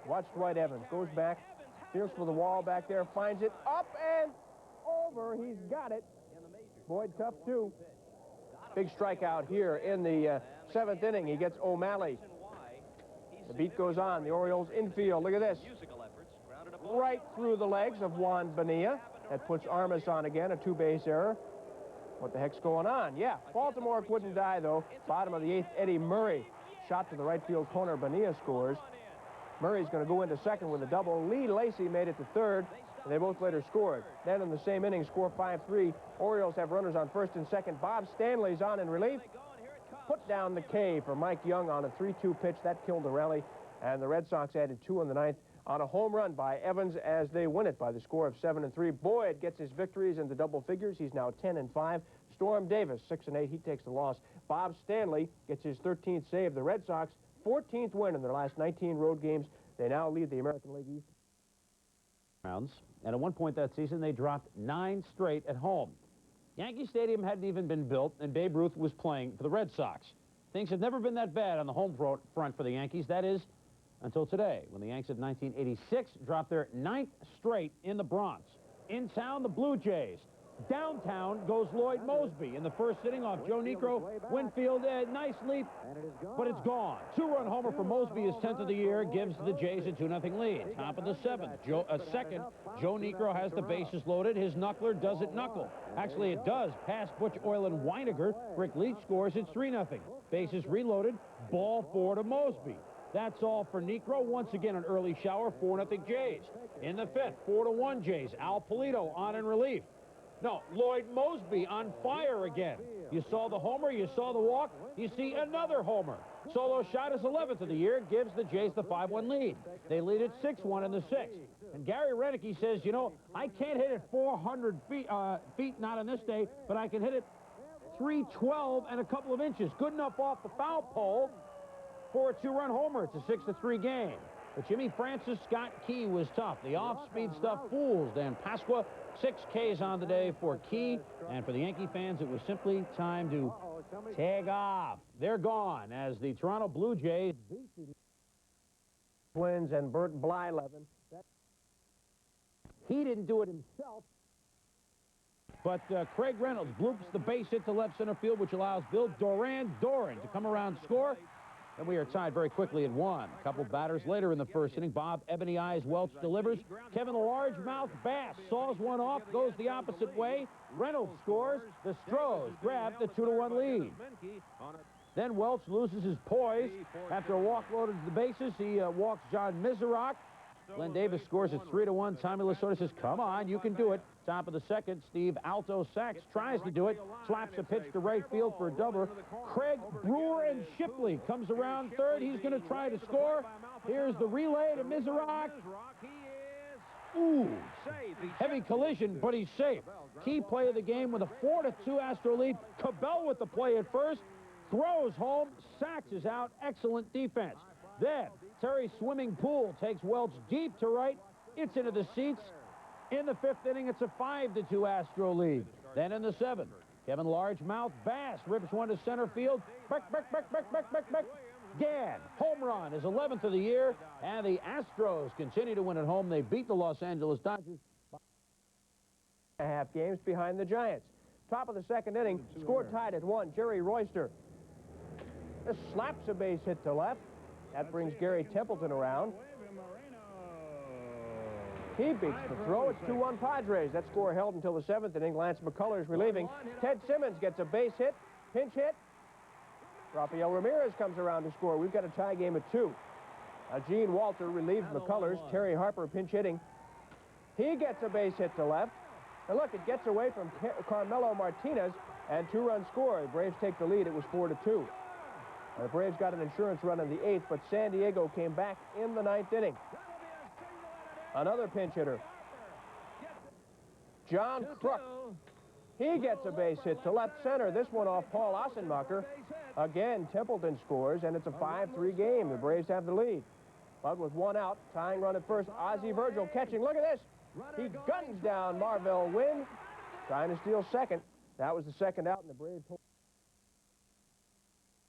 Watch Dwight Evans. Goes back, feels for the wall back there, finds it, up and over. He's got it. Boyd tough, too. Big strikeout here in the 7th inning. He gets O'Malley. The beat goes on. The Orioles infield. Look at this. Right through the legs of Juan Bonilla. That puts Armas on again, a 2-base error. What the heck's going on? Yeah, Baltimore couldn't die, though. Bottom of the 8th, Eddie Murray. Shot to the right field corner. Bonilla scores. Murray's going to go into second with a double. Lee Lacy made it to third, and they both later scored. Then in the same inning, score 5-3. Orioles have runners on first and second. Bob Stanley's on in relief. Put down the K for Mike Young on a 3-2 pitch. That killed the rally, and the Red Sox added 2 in the 9th on a home run by Evans as they win it by the score of 7-3. Boyd gets his victories into double figures. He's now 10-5. Storm Davis, 6-8. He takes the loss. Bob Stanley gets his 13th save. The Red Sox, 14th win in their last 19 road games. They now lead the American League East rounds. And at one point that season, they dropped 9 straight at home. Yankee Stadium hadn't even been built, and Babe Ruth was playing for the Red Sox. Things have never been that bad on the home front for the Yankees. That is, until today, when the Yanks of 1986 dropped their 9th straight in the Bronx. In town, the Blue Jays. Downtown goes Lloyd Mosby in the first inning off Joe Niekro. Winfield, nice leap, but it's gone. 2-run homer for Mosby, his 10th of the year, gives the Jays a 2-0 lead. Top of the 7th, second, Joe Niekro has the bases loaded. His knuckler doesn't knuckle. Actually, it does. Past Butch Oil and Weiniger. Rick Leach scores. It's 3-0. Bases reloaded. Ball 4 to Mosby. That's all for Niekro. Once again, an early shower, 4-0 Jays. In the 5th, 4-1 Jays. Al Polito on in relief. No, Lloyd Mosby on fire again. You saw the homer, you saw the walk, you see another homer. Solo shot his 11th of the year, gives the Jays the 5-1 lead. They lead it 6-1 in the 6th. And Gary Renicky says, you know, I can't hit it 400 feet, not on this day, but I can hit it 312 and a couple of inches. Good enough off the foul pole for a 2-run homer. It's a 6-3 game. But Jimmy Francis, Scott Key was tough. The off-speed stuff fools Dan Pasqua. 6 Ks on the day for Key. And for the Yankee fans, it was simply time to tag off. They're gone as the Toronto Blue Jays beat the Twins and Bert Blyleven. He didn't do it himself. But Craig Reynolds bloops the base hit to left center field, which allows Bill Doran to come around and score. And we are tied very quickly at 1. A couple batters later in the first inning, Bob Ebony Eyes Welch delivers. Kevin Largemouth Bass saws one off, goes the opposite way. Reynolds scores. The Stros grab the 2-1 lead. Then Welch loses his poise. After a walk loaded to the bases, he walks John Miserock. Glenn Davis scores at 3-1. Tommy Lasorda says, come on, you can do it. Top of the 2nd, Steve Alto Sachs tries to do it. Slaps a pitch to right field for a doubler. Craig Brewer and Shipley comes around 3rd. He's going to try to score. Here's the relay to Miserock. Ooh, heavy collision, but he's safe. Key play of the game with a 4-2 Astro lead. Cabell with the play at first. Throws home. Sachs is out. Excellent defense. Then Terry Swimming Pool takes Welch deep to right. It's into the seats. In the 5th inning, it's a 5-2 Astro lead. Then in the 7th, Kevin Largemouth Bass rips one to center field. Back. Gann, home run, his 11th of the year. And the Astros continue to win at home. They beat the Los Angeles Dodgers. Half games behind the Giants. Top of the 2nd inning, score tied at 1. Jerry Royster just slaps a base hit to left. That brings Gary Templeton around. He beats the throw. It's 2-1 Padres. That score held until the 7th inning. Lance McCullers relieving. Ted Simmons gets a base hit, pinch hit. Rafael Ramirez comes around to score. We've got a tie game at 2. Gene Walter relieves McCullers. Terry Harper pinch hitting. He gets a base hit to left. And look, it gets away from Carmelo Martinez, and 2-run score. The Braves take the lead. It was 4-2. The Braves got an insurance run in the 8th, but San Diego came back in the 9th inning. Another pinch hitter. John Kruk. He gets a base hit to left center. This one off Paul Ossenmacher. Again, Templeton scores, and it's a 5-3 game. The Braves have the lead. But with 1 out, tying run at first, Ozzie Virgil catching. Look at this. He guns down Marvell Wynn, trying to steal second. That was the 2nd out, and the Braves.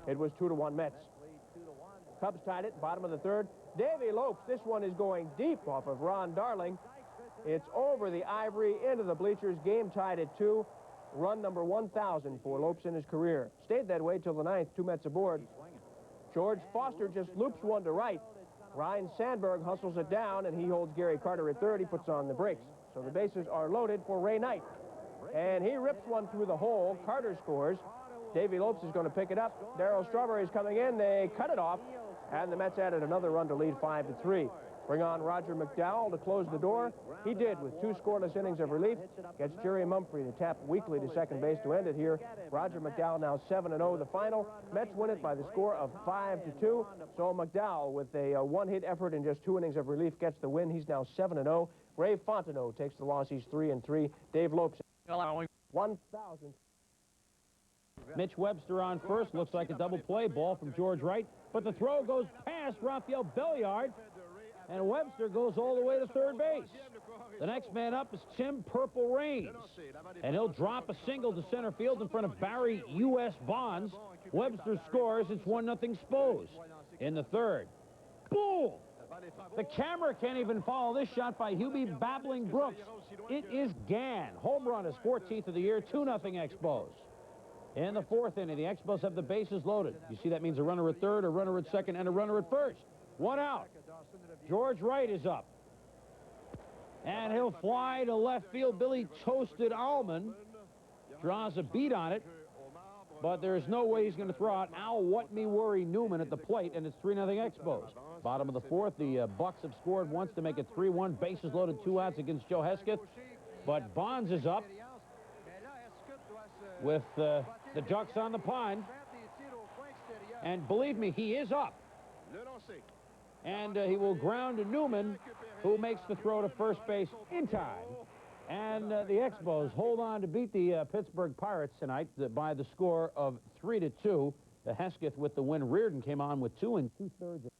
It was 2-1 Mets. Cubs tied it, bottom of the third. Davey Lopes, this one is going deep off of Ron Darling. It's over the ivory, into the bleachers. Game tied at 2. Run number 1,000 for Lopes in his career. Stayed that way till the 9th, 2 Mets aboard. George Foster just loops one to right. Ryan Sandberg hustles it down, and he holds Gary Carter at third. He puts on the brakes. So the bases are loaded for Ray Knight. And he rips one through the hole. Carter scores. Davey Lopes is going to pick it up. Darryl Strawberry's coming in. They cut it off. And the Mets added another run to lead 5-3. Bring on Roger McDowell to close the door. He did with 2 scoreless innings of relief. Gets Jerry Mumphrey to tap weakly to second base to end it here. Roger McDowell now 7-0 the final. Mets win it by the score of 5-2. So McDowell, with a one-hit effort in just 2 innings of relief, gets the win. He's now 7-0. Ray Fontenot takes the loss. He's 3-3. Dave Lopes, 1,000. Mitch Webster on first. Looks like a double play ball from George Wright. But the throw goes past Rafael Belliard. And Webster goes all the way to third base. The next man up is Tim Purple Rains. And he'll drop a single to center field in front of Barry U.S. Bonds. Webster scores. It's 1-0 Expos. In the third. Boom! The camera can't even follow this shot by Hubie Babbling Brooks. It is Gann. Home run, his 14th of the year. 2-0 Expos. In the fourth inning, the Expos have the bases loaded. You see that means a runner at third, a runner at second, and a runner at first. 1 out. George Wright is up. And he'll fly to left field. Billy Toasted Allman draws a beat on it. But there's no way he's going to throw out Al What Me Worry Newman at the plate, and it's 3-0 Expos. Bottom of the fourth, the Bucks have scored once to make it 3-1. Bases loaded, 2 outs against Joe Hesketh. But Bonds is up with the Ducks on the pond. And believe me, he is up. And he will ground to Newman, who makes the throw to first base in time. And the Expos hold on to beat the Pittsburgh Pirates tonight by the score of 3-2. The Hesketh with the win. Reardon came on with 2 2/3.